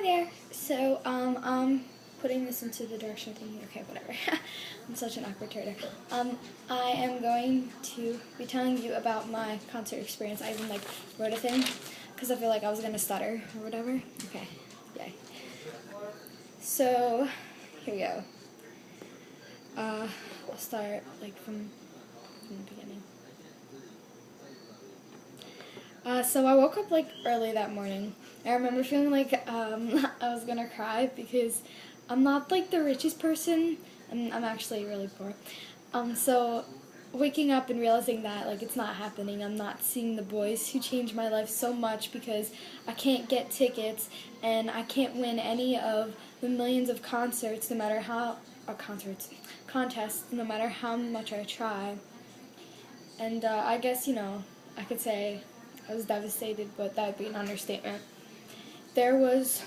there. So, I'm putting this into the direction thinking, okay, whatever. I'm such an awkward trader. I am going to be telling you about my concert experience. I even, wrote a thing, because I feel like I was going to stutter or whatever. Okay, yay. So, here we go. I'll start, from the beginning. So I woke up early that morning. I remember feeling like I was gonna cry because I'm not the richest person. I'm actually really poor. So waking up and realizing that it's not happening. I'm not seeing the boys who changed my life so much because I can't get tickets and I can't win any of the millions of concerts, no matter how contests, no matter how much I try. And I guess I could say I was devastated, but that would be an understatement. There was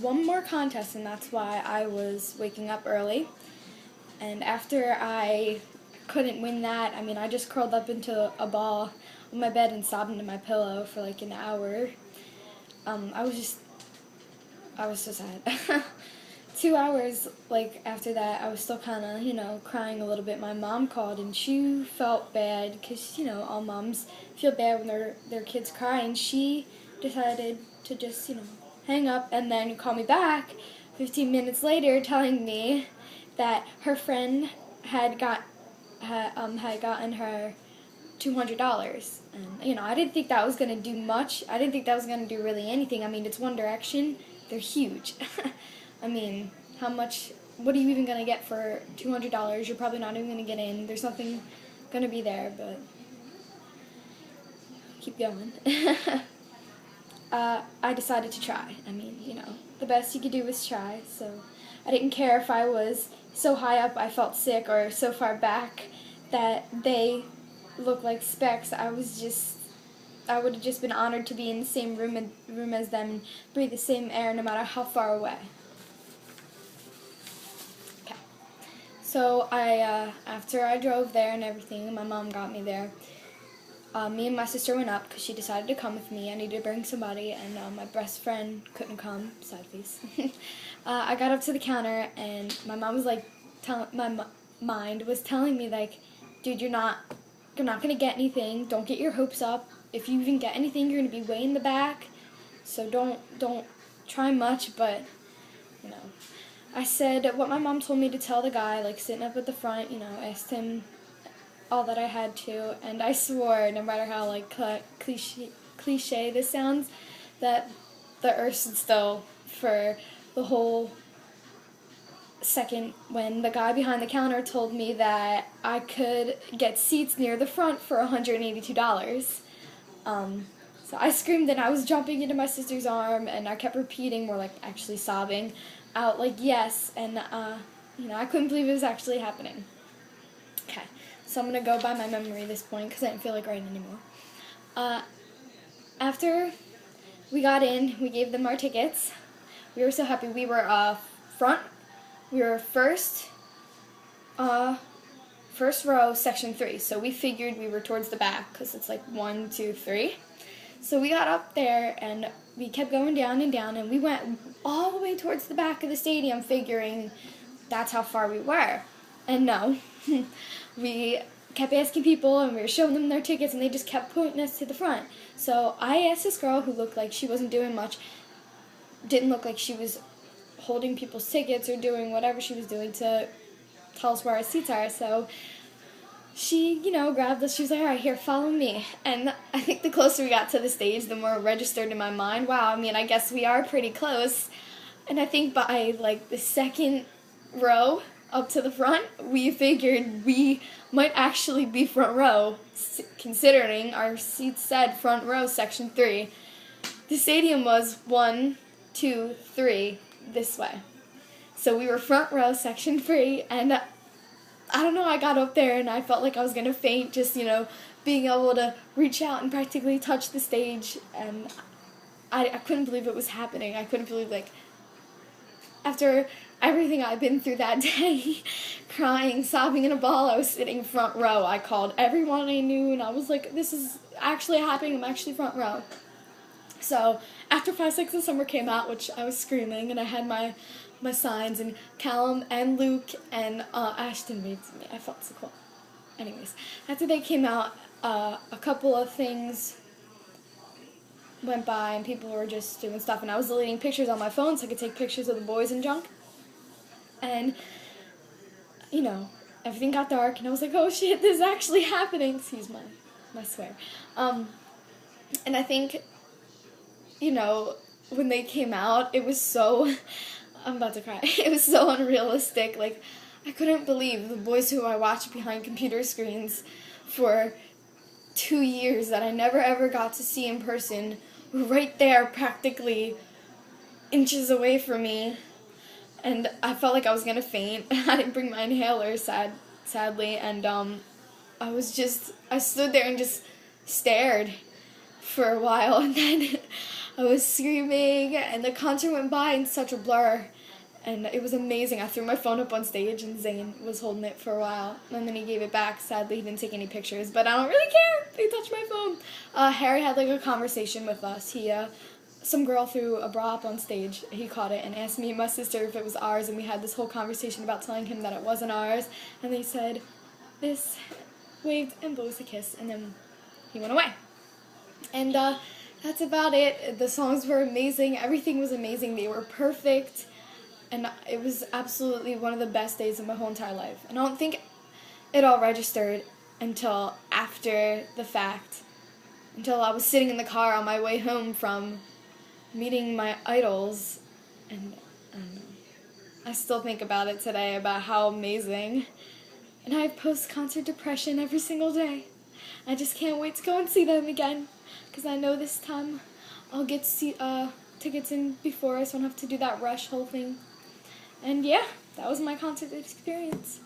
one more contest, and that's why I was waking up early. And after I couldn't win that, I just curled up into a ball on my bed and sobbed into my pillow for an hour. I was so sad. 2 hours after that, I was still kind of crying a little bit. My mom called and she felt bad because all moms feel bad when their kids cry, and she decided to just hang up and then call me back 15 minutes later telling me that her friend had gotten her $200. And I didn't think that was going to do much. I didn't think that was going to do really anything. It's One Direction. They're huge. How much, what are you even going to get for $200? You're probably not even going to get in. There's nothing going to be there, but keep going. I decided to try. The best you could do was try, so I didn't care if I was so high up I felt sick or so far back that they looked like specks. I would have just been honored to be in the same room as them and breathe the same air no matter how far away. Okay. So after I drove there and everything, my mom got me there. Me and my sister went up because she decided to come with me. I needed to bring somebody, and my best friend couldn't come. Sad face. I got up to the counter, and my mom was my mind was telling me dude, you're not gonna get anything. Don't get your hopes up. If you even get anything, you're gonna be way in the back. So don't try much. But I said what my mom told me to tell the guy, sitting up at the front. Asked him all that I had to, and I swore, no matter how cliche this sounds, that the earth stood still for the whole second when the guy behind the counter told me that I could get seats near the front for $182. So I screamed and I was jumping into my sister's arm, and I kept repeating, more actually sobbing out yes, and I couldn't believe it was actually happening. Okay. So I'm going to go by my memory at this point because I didn't feel like writing anymore. After we got in, we gave them our tickets. We were so happy. We were front. We were first row, section 3. So we figured we were towards the back because it's 1, 2, 3. So we got up there and we kept going down and down, and we went all the way towards the back of the stadium figuring that's how far we were. And no. We kept asking people, and we were showing them their tickets, and they just kept pointing us to the front. So I asked this girl who looked like she wasn't doing much, didn't look like she was holding people's tickets or doing whatever she was doing, to tell us where our seats are. So she, grabbed us. She was like, all right, here, follow me. And I think the closer we got to the stage, the more it registered in my mind, wow, I guess we are pretty close. And I think by, the second row up to the front, we figured we might actually be front row, considering our seats said front row, section 3. The stadium was 1, 2, 3 this way. So we were front row, section 3, and I don't know, I got up there and I felt like I was going to faint, just, being able to reach out and practically touch the stage, and I couldn't believe it was happening. I couldn't believe, after everything I've been through that day, crying, sobbing in a ball, I was sitting front row. I called everyone I knew, and I was like, this is actually happening. I'm actually front row. So after 5 Seconds of Summer came out, which I was screaming, and I had my signs, and Callum and Luke and Ashton waved to me. I felt so cool. Anyways, after they came out, a couple of things went by, and people were just doing stuff, and I was deleting pictures on my phone so I could take pictures of the boys and junk. And, you know, everything got dark, and I was like, oh shit, this is actually happening. Excuse my swear. And I think, you know, when they came out, it was so, I'm about to cry, it was so unrealistic. Like, I couldn't believe the boys who I watched behind computer screens for 2 years that I never ever got to see in person were right there, practically inches away from me. And I felt like I was gonna faint. I didn't bring my inhaler, sadly, and I stood there and just stared for a while, and then I was screaming, and the concert went by in such a blur, and it was amazing. I threw my phone up on stage, and Zane was holding it for a while, and then he gave it back. Sadly, he didn't take any pictures, but I don't really care. They touched my phone. Harry had like a conversation with us. Some girl threw a bra up on stage. He caught it and asked me and my sister if it was ours, and we had this whole conversation about telling him that it wasn't ours, and they said, this, waved and blew us a kiss, and then he went away. And that's about it. The songs were amazing. Everything was amazing. They were perfect, and it was absolutely one of the best days of my whole entire life. And I don't think it all registered until after the fact, until I was sitting in the car on my way home from meeting my idols, and I don't know. I still think about it today, about how amazing. And I have post-concert depression every single day. I just can't wait to go and see them again, because I know this time I'll get tickets in before, so I don't have to do that rush whole thing. And yeah, that was my concert experience.